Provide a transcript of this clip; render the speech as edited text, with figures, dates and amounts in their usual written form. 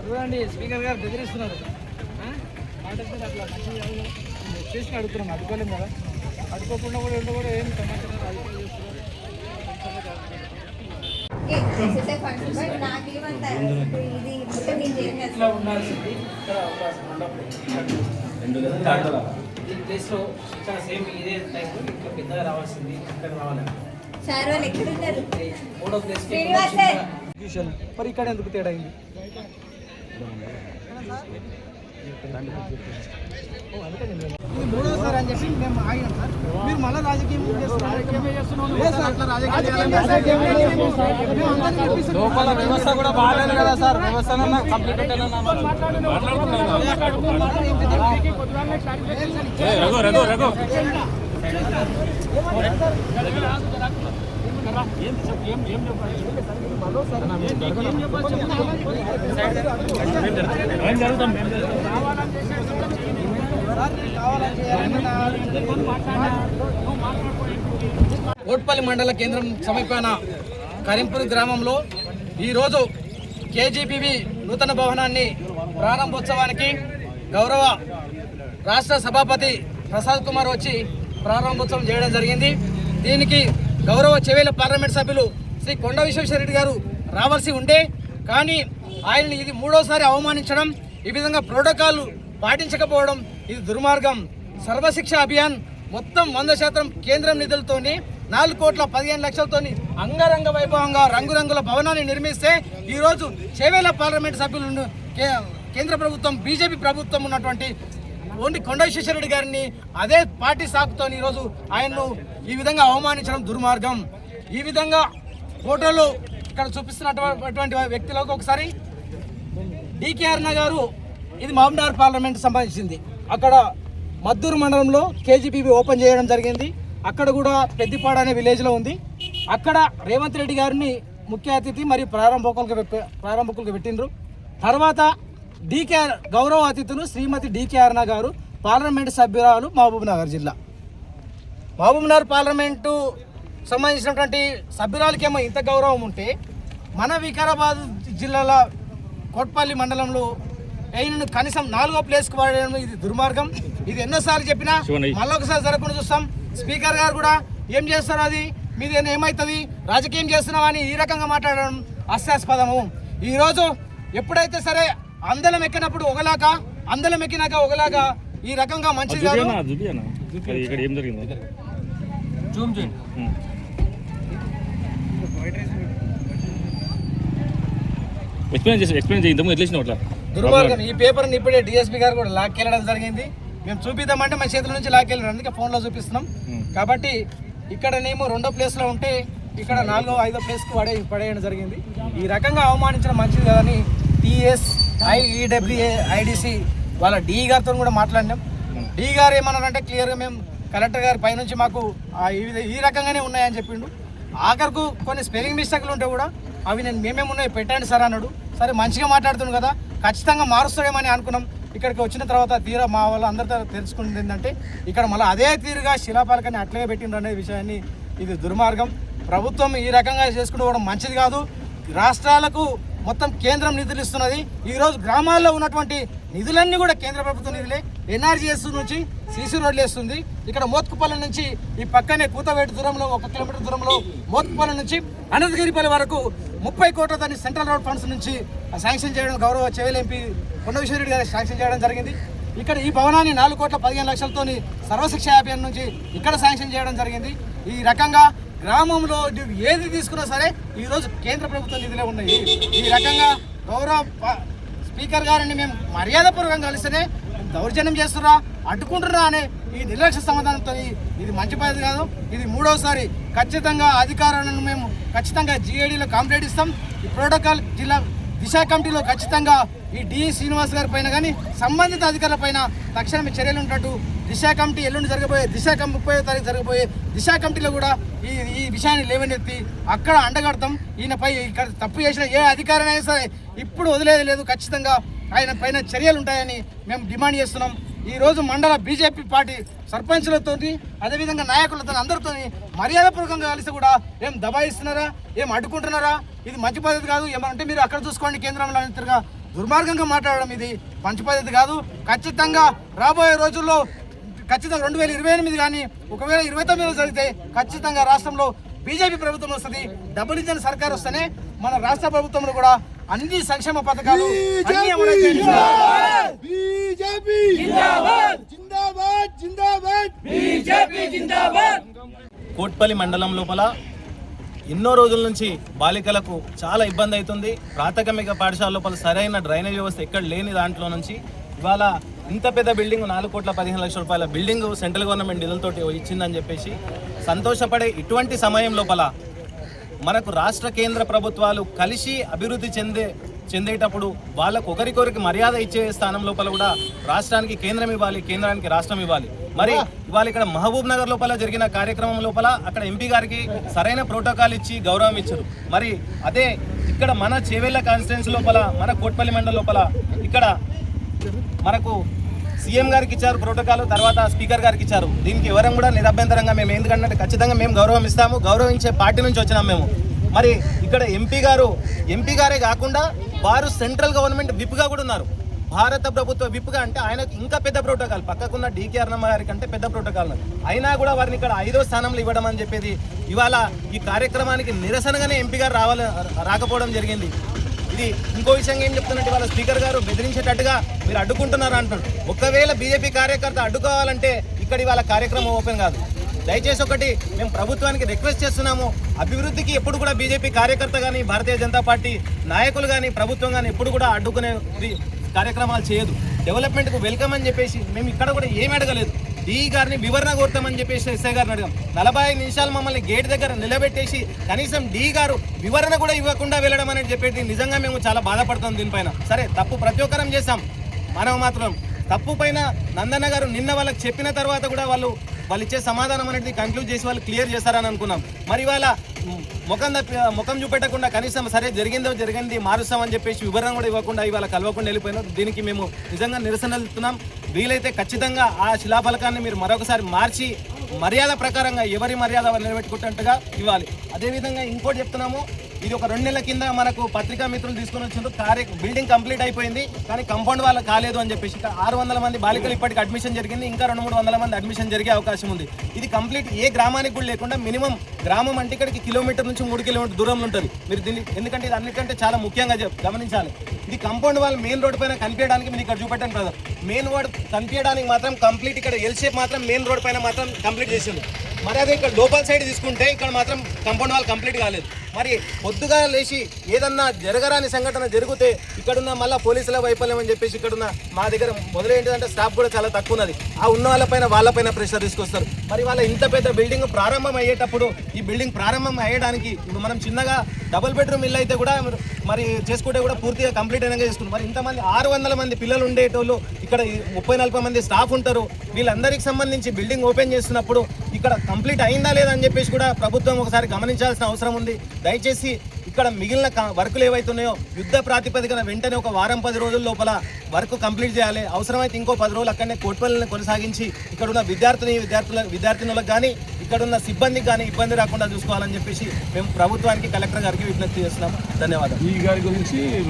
అర్థండి speaker గారు బెదిరిస్తున్నారు. మాట్లాడితే అట్లా మంచిగా చేసి అడుగుతున్నాం, అడుకోలేం కదా. అడుకోకుండా కూడా ఏం సమాచారం అధికారులు చేస్తున్నారు. ఇట్లా ఉండాల్సింది ఇక్కడ ఈ ప్లేస్లో ఇక్కడ సేమ్ ఇదే టైప్ ఇంకా పెద్దగా రావాల్సింది, ఇక్కడ రావాలి. మూడో ప్లేస్ మరి ఇక్కడ ఎందుకు తేడా అయింది? ఇది మూడోసారి అని చెప్పి మేము ఆగినాం సార్. మీరు మళ్ళీ రాజకీయం లోపల వ్యవస్థ కూడా బాగాలేదు కదా సార్. వ్యవస్థ కంప్లీట్ కోట్పల్లి మండల కేంద్రం సమీపాన కరీంపూర్ గ్రామంలో ఈరోజు కేజీబీవీ నూతన భవనాన్ని ప్రారంభోత్సవానికి గౌరవ రాష్ట్ర సభాపతి ప్రసాద్ కుమార్ వచ్చి ప్రారంభోత్సవం చేయడం జరిగింది. దీనికి గౌరవ చెవేల పార్లమెంట్ సభ్యులు శ్రీ కొండ విశ్వేశ్వరరెడ్డి గారు రావాల్సి ఉండే, కానీ ఆయనని ఇది మూడోసారి అవమానించడం, ఈ విధంగా ప్రోటోకాల్ పాటించకపోవడం ఇది దుర్మార్గం. సర్వశిక్ష అభియాన్ మొత్తం 100% కేంద్రం నిధులతోని 4,15,00,000తోని అంగరంగ వైభవంగా రంగురంగుల భవనాన్ని నిర్మిస్తే ఈరోజు చేవేల పార్లమెంట్ సభ్యులు కేంద్ర ప్రభుత్వం బీజేపీ ప్రభుత్వం ఉన్నటువంటి ఓన్లీ కొండ విశ్వేశ్వరరెడ్డి గారిని అదే పార్టీ సాకుతో ఈరోజు ఆయన్ను ఈ విధంగా అవమానించడం దుర్మార్గం. ఈ విధంగా ఫోటోలు ఇక్కడ చూపిస్తున్నటువంటి వ్యక్తులకు ఒకసారి డికేఆర్ గారు, ఇది మహబూబ్నగర్ పార్లమెంట్ సంబంధించింది. అక్కడ మద్దూరు మండలంలో కేజీబీబీ ఓపెన్ చేయడం జరిగింది. అక్కడ కూడా పెద్దిపాడ అనే విలేజ్లో ఉంది. అక్కడ రేవంత్ రెడ్డి గారిని ముఖ్య అతిథి మరియు ప్రారంభకులుగా పెట్టిండ్రు. తర్వాత డికేఆర్ గౌరవ అతిథులు శ్రీమతి డికేఆర్ గారు పార్లమెంటు సభ్యురాలు మహబూబ్నగర్ జిల్లా. మహబూబ్నగర్ పార్లమెంటు సంబంధించినటువంటి సభ్యురాలకేమో ఇంత గౌరవం ఉంటే మన వికారాబాద్ జిల్లాలో కోట్పల్లి మండలంలో అయిన కనీసం 4వ ప్లేస్కి వాడడం ఇది దుర్మార్గం. ఇది ఎన్నోసార్లు చెప్పినా మళ్ళొకసారి జరగకుండా చూస్తాం. స్పీకర్ గారు కూడా ఏం చేస్తారు, అది మీది ఏమవుతుంది, రాజకీయం చేస్తున్నావా అని ఈ రకంగా మాట్లాడడం హాస్యాస్పదము. ఈరోజు ఎప్పుడైతే సరే అందలం ఎక్కినప్పుడు ఒకలాగా, అందలం ఎక్కినాక ఒకలాగా ఈ రకంగా మంచిది కాదు. దుర్మార్గం. ఈ పేపర్ని ఇప్పుడే డిఎస్పీ గారు కూడా లాక్కెళ్ళడం జరిగింది. మేము చూపిద్దామంటే మా చేతుల నుంచి లాక్కెళ్ళడం, అందుకే ఫోన్లో చూపిస్తున్నాం. కాబట్టి ఇక్కడనేమో 2వ ప్లేస్లో ఉంటే ఇక్కడ 4వ 5వ ప్లేస్కి పడేయడం జరిగింది. ఈ రకంగా అవమానించడం మంచిది కదని టీఎస్ ఐఈడబ్ల్యూఏ ఐడిసి వాళ్ళ డి గారితో కూడా మాట్లాడినాం. డి గారు ఏమన్నారంటే క్లియర్గా మేము కలెక్టర్ గారి పైనుంచి మాకు ఈ రకంగానే ఉన్నాయని చెప్పిండు. ఆఖరికి కొన్ని స్పెల్లింగ్ మిస్టేక్లు ఉంటే కూడా అవి మేమేమి ఉన్నాయి పెట్టండి సార్ అన్నాడు. సరే మంచిగా మాట్లాడుతున్నాడు కదా, ఖచ్చితంగా మారుస్తాడేమని అనుకున్నాం. ఇక్కడికి వచ్చిన తర్వాత తీరా మా వాళ్ళు అందరితో తెలుసుకున్నది ఏంటంటే ఇక్కడ మళ్ళీ అదే తీరుగా శిలాపాలకాన్ని అట్లాగే పెట్టిండ్రు అనే విషయాన్ని, ఇది దుర్మార్గం. ప్రభుత్వం ఈ రకంగా చేసుకుంటూ మంచిది కాదు. రాష్ట్రాలకు మొత్తం కేంద్రం నిధులు ఇస్తున్నది. ఈరోజు గ్రామాల్లో ఉన్నటువంటి నిధులన్నీ కూడా కేంద్ర ప్రభుత్వ నిధులే. ఎన్ఆర్జీఎస్ నుంచి సీసీ రోడ్లు వేస్తుంది. ఇక్కడ మోత్కుపల్లి నుంచి ఈ పక్కనే కూతవేటు దూరంలో 1 కిలోమీటర్ దూరంలో మోత్కుపల్లి నుంచి అనంతగిరిపల్లి వరకు 30 కోట్ల దాన్ని సెంట్రల్ రోడ్ ఫండ్స్ నుంచి శాంక్షన్ చేయడం గౌరవ చెవేల ఎంపీ కొండ విశ్వేశ్వరరెడ్డి గారు శాంక్షన్ చేయడం జరిగింది. ఇక్కడ ఈ భవనాన్ని 4,15,00,000తోని సర్వశిక్ష అభియాన్ నుంచి ఇక్కడ శాంక్షన్ చేయడం జరిగింది. ఈ రకంగా గ్రామంలో ఏది తీసుకున్నా సరే ఈరోజు కేంద్ర ప్రభుత్వ నిధులే ఉన్నాయి. ఈ రకంగా గౌరవ స్పీకర్ గారిని మేము మర్యాదపూర్వకంగా కలిస్తేనే దౌర్జన్యం చేస్తున్నా, అడ్డుకుంటున్నా అనే ఈ నిర్లక్ష్య సమాధానంతో ఇది మంచి పద్ధతి కాదు. ఇది 3వసారి ఖచ్చితంగా అధికారులను మేము ఖచ్చితంగా జీఏడీలో కంప్లైంట్ ఇస్తాం. ఈ ప్రోటోకాల్ జిల్లా దిశ కమిటీలో ఖచ్చితంగా ఈ డి శ్రీనివాస్ గారి పైన కానీ సంబంధిత అధికారుల పైన తక్షణమే చర్యలు ఉన్నట్టు దిశ కమిటీ ఎల్లుండి జరగబోయే 30వ తారీఖు జరగబోయే దిశ కమిటీలో కూడా ఈ విషయాన్ని లేవనెత్తి అక్కడ అండగడతాం. ఈయనపై ఇక్కడ తప్పు చేసిన ఏ అధికారైనా సరే ఇప్పుడు వదిలేది లేదు, ఖచ్చితంగా ఆయన పైన చర్యలు ఉంటాయని మేము డిమాండ్ చేస్తున్నాం. ఈరోజు మండల బీజేపీ పార్టీ సర్పంచ్లతో అదేవిధంగా నాయకులతో అందరితో మర్యాదపూర్వకంగా కలిసి కూడా ఏం దబాయిస్తున్నారా, ఏం అడ్డుకుంటున్నారా, ఇది మంచి పద్ధతి కాదు. ఏమంటే మీరు అక్కడ చూసుకోండి కేంద్రంలో తిరగా దుర్మార్గంగా మాట్లాడడం ఇది మంచి పద్ధతి కాదు. ఖచ్చితంగా రాబోయే రోజుల్లో ఖచ్చితంగా 2028 కానీ ఒకవేళ 29 జరిగితే ఖచ్చితంగా రాష్ట్రంలో బీజేపీ ప్రభుత్వం వస్తుంది. డబుల్ ఇంజన్ సర్కార్ వస్తేనే మన రాష్ట్ర ప్రభుత్వంలో కూడా అన్ని సంక్షేమ పథకాలు కోట్పల్లి మండలం లోపల ఎన్నో రోజుల నుంచి బాలికలకు చాలా ఇబ్బంది అవుతుంది. ప్రాథమిక పాఠశాల లోపల సరైన డ్రైనేజ్ వ్యవస్థ ఎక్కడ లేని దాంట్లో నుంచి ఇవాళ ఇంత పెద్ద బిల్డింగ్ 4,15,00,000 బిల్డింగ్ సెంట్రల్ గవర్నమెంట్ నిధులతో ఇచ్చిందని చెప్పేసి సంతోషపడే ఇటువంటి సమయం లోపల మనకు రాష్ట్ర కేంద్ర ప్రభుత్వాలు కలిసి అభివృద్ధి చెందేటప్పుడు వాళ్ళకు ఒకరికొరికి మర్యాద ఇచ్చే స్థానం లోపల కూడా రాష్ట్రానికి కేంద్రం ఇవ్వాలి, కేంద్రానికి రాష్ట్రం ఇవ్వాలి. మరి ఇవాళ ఇక్కడ మహబూబ్ నగర్ లోపల జరిగిన కార్యక్రమం లోపల అక్కడ ఎంపీ గారికి సరైన ప్రోటోకాల్ ఇచ్చి గౌరవం ఇచ్చారు. మరి అదే ఇక్కడ మన చేవెళ్ళ కాన్స్టిట్యున్సీ లోపల మన కోట్పల్లి మండలం లోపల ఇక్కడ మనకు సీఎం గారికి ఇచ్చారు ప్రోటోకాల్, తర్వాత స్పీకర్ గారికి ఇచ్చారు. దీనికి ఎవరం కూడా నిరభ్యంతరంగా మేము ఎందుకంటే ఖచ్చితంగా మేము గౌరవం ఇస్తాము, గౌరవించే పార్టీ నుంచి వచ్చినాం మేము. మరి ఇక్కడ ఎంపీ గారే కాకుండా వారు సెంట్రల్ గవర్నమెంట్ విప్గా కూడా ఉన్నారు. భారత ప్రభుత్వ విప్గా అంటే ఆయనకు ఇంకా పెద్ద ప్రోటోకాల్, పక్కకున్న డీకే అరుణమ్మ గారి కంటే పెద్ద ప్రోటోకాల్ అయినా కూడా వారిని ఇక్కడ 5వ స్థానంలో ఇవ్వడం అని చెప్పేది ఇవాళ ఈ కార్యక్రమానికి నిరసనగానే ఎంపీ గారు రాకపోవడం జరిగింది. ఇది ఇంకో విషయంగా ఏం చెప్తున్నట్టు వాళ్ళ స్పీకర్ గారు బెదిరించేటట్టుగా మీరు అడ్డుకుంటున్నారు అంటున్నారు. ఒకవేళ బీజేపీ కార్యకర్త అడ్డుకోవాలంటే ఇక్కడ ఇవాళ కార్యక్రమం ఓపెన్ కాదు. దయచేసి ఒకటి మేము ప్రభుత్వానికి రిక్వెస్ట్ చేస్తున్నాము, అభివృద్ధికి ఎప్పుడు కూడా బీజేపీ కార్యకర్త కానీ భారతీయ జనతా పార్టీ నాయకులు కానీ ప్రభుత్వం కానీ ఎప్పుడు కూడా అడ్డుకునే కార్యక్రమాలు చేయదు. డెవలప్మెంట్కు వెల్కమ్ అని చెప్పేసి మేము ఇక్కడ కూడా ఏమి అడగలేదు. డీ గారిని వివరణ కోరుతామని చెప్పేసి ఎస్ఐ గారిని అడిగాం. 45 నిమిషాలు మమ్మల్ని గేట్ దగ్గర నిలబెట్టేసి కనీసం డీ గారు వివరణ కూడా ఇవ్వకుండా వెళ్ళడం అనేది చెప్పేది నిజంగా మేము చాలా బాధపడతాం దీనిపైన. సరే తప్పు ప్రతి ఒక్కరం చేస్తాం, మనం మాత్రం తప్పు పైన నందన్న గారు నిన్న వాళ్ళకి చెప్పిన తర్వాత కూడా వాళ్ళు ఇచ్చే సమాధానం అనేది కంక్లూడ్ చేసి వాళ్ళు క్లియర్ చేస్తారని అనుకున్నాం. మరి ఇవాళ ముఖం చూపెట్టకుండా కనీసం సరే జరిగింది మారుస్తామని చెప్పేసి వివరణ కూడా ఇవ్వకుండా ఇవాళ కలవకుండా వెళ్ళిపోయినారు. దీనికి మేము నిజంగా నిరసన ఇస్తున్నాం. వీలైతే ఖచ్చితంగా ఆ శిలాఫలకాన్ని మీరు మరొకసారి మార్చి మర్యాద ప్రకారంగా ఎవరి మర్యాద నిలబెట్టుకుంటున్నట్టుగా ఇవ్వాలి. అదేవిధంగా ఇంకోటి చెప్తున్నాము, ఇది ఒక 2 నెలల కింద మనకు పత్రికా మిత్రులు తీసుకుని వచ్చిండ్రు. బిల్డింగ్ కంప్లీట్ అయిపోయింది కానీ కంపౌండ్ వాళ్ళ కాలేదు అని చెప్పేసి 600 మంది బాలికలు ఇప్పటికి అడ్మిషన్ జరిగింది. ఇంకా 200-300 మంది అడ్మిషన్ జరిగే అవకాశం ఉంది. ఇది కంప్లీట్ ఏ గ్రామానికి కూడా లేకుండా మినిమం గ్రామం అంటే ఇక్కడికి కిలోమీటర్ నుంచి 3 కిలోమీటర్ దూరంలో ఉంటుంది. మీరు దీన్ని ఎందుకంటే ఇది అన్నిటికంటే చాలా ముఖ్యంగా గమనించాలి. ఇది కంపౌండ్ వాళ్ళు మెయిన్ రోడ్ పైన కనిపించడానికి మీరు ఇక్కడ చూపెట్టాను బ్రదర్. మెయిన్ రోడ్ కనిపించడానికి మాత్రం కంప్లీట్ ఇక్కడ ఎల్ షేప్ మాత్రం మెయిన్ రోడ్ పైన మాత్రం కంప్లీట్ చేసింది. మరి అదే ఇక్కడ లోపల సైడ్ తీసుకుంటే ఇక్కడ మాత్రం కంపౌండ్ వాల్ కంప్లీట్ కాలేదు. మరి పొద్దుగా లేచి ఏదన్నా జరగరాని సంఘటన జరిగితే ఇక్కడున్న మళ్ళీ పోలీసుల వైఫల్యం అని చెప్పేసి ఇక్కడున్న మా దగ్గర మొదలైందంటే స్టాఫ్ కూడా చాలా తక్కువ ఉన్నది. ఆ ఉన్న వాళ్ళపైన ప్రెషర్ తీసుకొస్తారు. మరి వాళ్ళ ఇంత పెద్ద బిల్డింగ్ ప్రారంభం అయ్యేటప్పుడు ఈ బిల్డింగ్ ప్రారంభం అయ్యడానికి ఇప్పుడు మనం చిన్నగా డబుల్ బెడ్రూమ్ ఇల్లు అయితే కూడా మరి చేసుకుంటే కూడా పూర్తిగా కంప్లీట్ అయినాక చేసుకుంటాం. మరి ఇంతమంది 600 మంది పిల్లలు ఉండేటోళ్ళు ఇక్కడ 30-40 మంది స్టాఫ్ ఉంటారు. వీళ్ళందరికీ సంబంధించి బిల్డింగ్ ఓపెన్ చేస్తున్నప్పుడు ఇక్కడ కంప్లీట్ అయిందా లేదా అని చెప్పేసి కూడా ప్రభుత్వం ఒకసారి గమనించాల్సిన అవసరం ఉంది. దయచేసి ఇక్కడ మిగిలిన వర్కులు ఏవైతున్నాయో యుద్ధ ప్రాతిపదికన వెంటనే ఒక 10 రోజుల లోపల వర్క్ కంప్లీట్ చేయాలి. అవసరమైతే ఇంకో 10 రోజులు అక్కడనే కోట్పల్లిని కొనసాగించి ఇక్కడ ఉన్న విద్యార్థినులకు కానీ ఇక్కడున్న సిబ్బందికి కానీ ఇబ్బంది రాకుండా చూసుకోవాలని చెప్పేసి మేము ప్రభుత్వానికి కలెక్టర్ గారికి విజ్ఞప్తి చేస్తున్నాము. ధన్యవాదాలు.